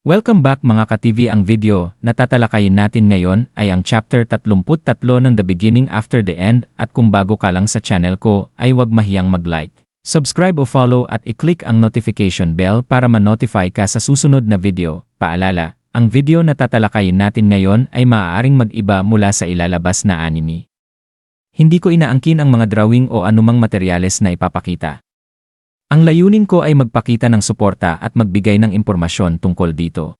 Welcome back mga ka-TV. Ang video na tatalakayin natin ngayon ay ang chapter 33 ng The Beginning After the End, at kung bago ka lang sa channel ko ay huwag mahiyang mag-like, subscribe o follow at i-click ang notification bell para ma-notify ka sa susunod na video. Paalala, ang video na tatalakayin natin ngayon ay maaaring mag-iba mula sa ilalabas na anime. Hindi ko inaangkin ang mga drawing o anumang materyales na ipapakita. Ang layunin ko ay magpakita ng suporta at magbigay ng impormasyon tungkol dito.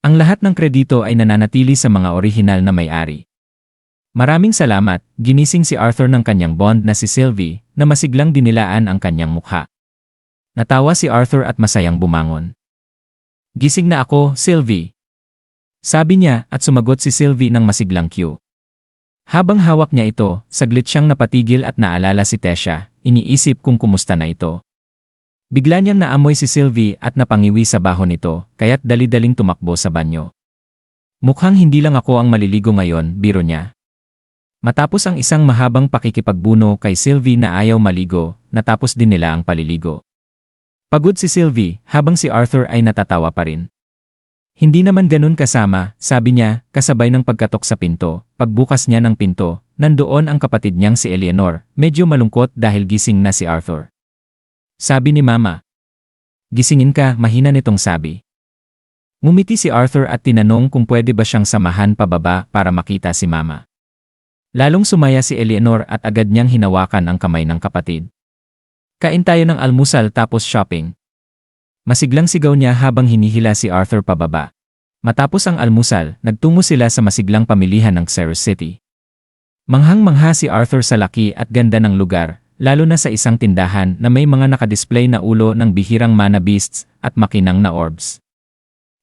Ang lahat ng kredito ay nananatili sa mga orihinal na may-ari. Maraming salamat, ginising si Arthur ng kanyang bond na si Sylvie, na masiglang dinilaan ang kanyang mukha. Natawa si Arthur at masayang bumangon. Gising na ako, Sylvie. Sabi niya at sumagot si Sylvie ng masiglang cue. Habang hawak niya ito, saglit siyang napatigil at naalala si Tesha, iniisip kung kumusta na ito. Bigla niyang naamoy si Sylvie at napangiwi sa baho nito, kaya't dali-daling tumakbo sa banyo. Mukhang hindi lang ako ang maliligo ngayon, biro niya. Matapos ang isang mahabang pakikipagbuno kay Sylvie na ayaw maligo, natapos din nila ang paliligo. Pagod si Sylvie, habang si Arthur ay natatawa pa rin. Hindi naman ganun kasama, sabi niya, kasabay ng pagkatok sa pinto. Pagbukas niya ng pinto, nandoon ang kapatid niyang si Eleanor, medyo malungkot dahil gising na si Arthur. Sabi ni Mama. Gisingin ka, mahina nitong sabi. Ngumiti si Arthur at tinanong kung pwede ba siyang samahan pababa para makita si Mama. Lalong sumaya si Eleanor at agad niyang hinawakan ang kamay ng kapatid. Kain tayo ng almusal tapos shopping. Masiglang sigaw niya habang hinihila si Arthur pababa. Matapos ang almusal, nagtungo sila sa masiglang pamilihan ng Ceres City. Manghang-mangha si Arthur sa laki at ganda ng lugar, lalo na sa isang tindahan na may mga nakadisplay na ulo ng bihirang mana beasts at makinang na orbs.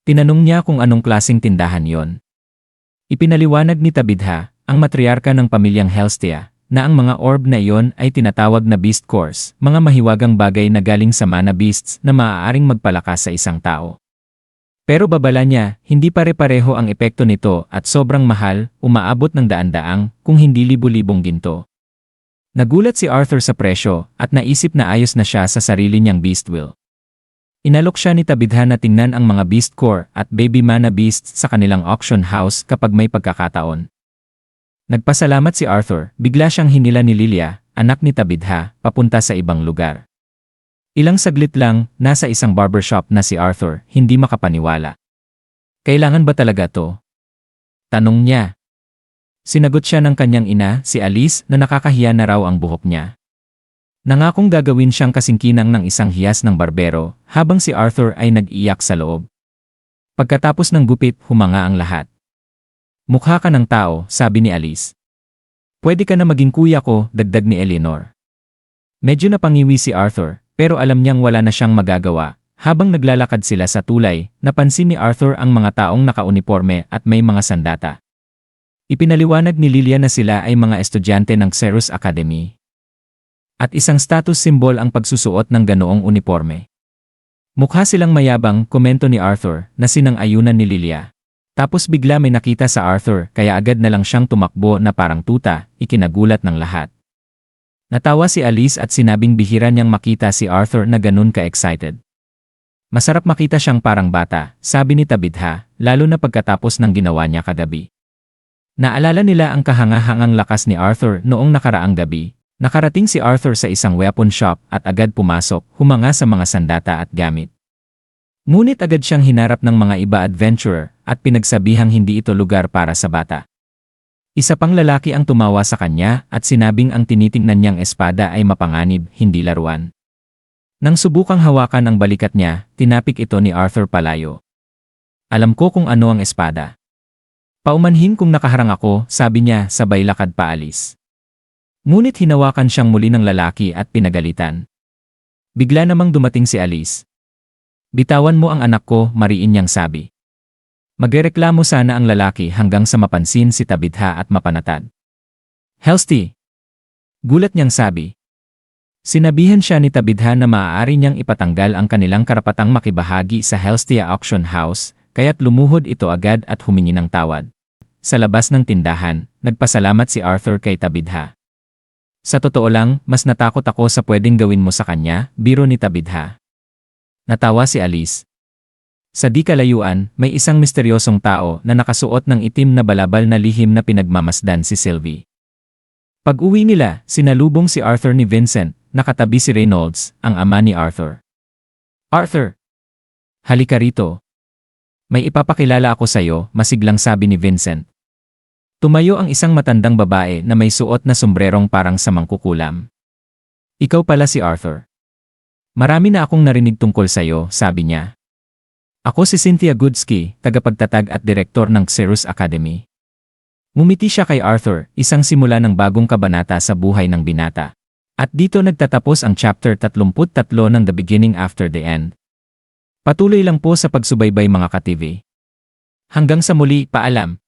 Tinanong niya kung anong klaseng tindahan yon. Ipinaliwanag ni Tabitha, ang matriarka ng pamilyang Helstia, na ang mga orb na iyon ay tinatawag na beast cores, mga mahiwagang bagay na galing sa mana beasts na maaaring magpalakas sa isang tao. Pero babala niya, hindi pare-pareho ang epekto nito at sobrang mahal, umaabot ng daan-daang, kung hindi libu-libong ginto. Nagulat si Arthur sa presyo at naisip na ayos na siya sa sarili niyang beast wheel. Inalok siya ni Tabitha na tingnan ang mga beast core at baby mana beasts sa kanilang auction house kapag may pagkakataon. Nagpasalamat si Arthur, bigla siyang hinila ni Lilia, anak ni Tabitha, papunta sa ibang lugar. Ilang saglit lang, nasa isang barbershop na si Arthur, hindi makapaniwala. Kailangan ba talaga to? Tanong niya. Sinagot siya ng kanyang ina, si Alice, na nakakahiya na raw ang buhok niya. Nangakong gagawin siyang kasingkinang ng isang hiyas ng barbero, habang si Arthur ay nag-iyak sa loob. Pagkatapos ng gupit, humanga ang lahat. Mukha ka ng tao, sabi ni Alice. Pwede ka na maging kuya ko, dagdag ni Eleanor. Medyo napangiwi si Arthur, pero alam niyang wala na siyang magagawa. Habang naglalakad sila sa tulay, napansin ni Arthur ang mga taong nakauniporme at may mga sandata. Ipinaliwanag ni Lilia na sila ay mga estudyante ng Ceres Academy. At isang status symbol ang pagsusuot ng ganoong uniforme. Mukha silang mayabang, komento ni Arthur, na sinang-ayunan ni Lilia. Tapos bigla may nakita sa Arthur, kaya agad na lang siyang tumakbo na parang tuta, ikinagulat ng lahat. Natawa si Alice at sinabing bihira niyang makita si Arthur na ganun ka-excited. Masarap makita siyang parang bata, sabi ni Tabitha, lalo na pagkatapos ng ginawa niya kagabi. Naalala nila ang kahangahangang lakas ni Arthur noong nakaraang gabi. Nakarating si Arthur sa isang weapon shop at agad pumasok, humanga sa mga sandata at gamit. Ngunit agad siyang hinarap ng mga iba adventurer at pinagsabihang hindi ito lugar para sa bata. Isa pang lalaki ang tumawa sa kanya at sinabing ang tinitingnan niyang espada ay mapanganib, hindi laruan. Nang subukang hawakan ang balikat niya, tinapik ito ni Arthur palayo. Alam ko kung ano ang espada. Paumanhin kung nakaharang ako, sabi niya sabay lakad paalis. Ngunit hinawakan siyang muli ng lalaki at pinagalitan. Bigla namang dumating si Alice. Bitawan mo ang anak ko, mariin niyang sabi. Magrereklamo sana ang lalaki hanggang sa mapansin si Tabitha at mapanatad. Helsty! Gulat niyang sabi. Sinabihan siya ni Tabitha na maaari niyang ipatanggal ang kanilang karapatang makibahagi sa Helstia Auction House, kaya't lumuhod ito agad at humingi ng tawad. Sa labas ng tindahan, nagpasalamat si Arthur kay Tabitha. Sa totoo lang, mas natakot ako sa pwedeng gawin mo sa kanya, biro ni Tabitha. Natawa si Alice. Sa di kalayuan, may isang misteryosong tao na nakasuot ng itim na balabal na lihim na pinagmamasdan si Sylvie. Pag-uwi nila, sinalubong si Arthur ni Vincent, nakatabi si Reynolds, ang ama ni Arthur. "Arthur! Halika rito. May ipapakilala ako sa'yo," masiglang sabi ni Vincent. Tumayo ang isang matandang babae na may suot na sombrerong parang sa mangkukulam. "Ikaw pala si Arthur. Marami na akong narinig tungkol sa'yo," sabi niya. "Ako si Cynthia Goodsky, tagapagtatag at direktor ng Xerus Academy." Ngumiti siya kay Arthur, isang simula ng bagong kabanata sa buhay ng binata. At dito nagtatapos ang chapter 33 ng The Beginning After the End. Patuloy lang po sa pagsubaybay mga ka-TV. Hanggang sa muli, paalam.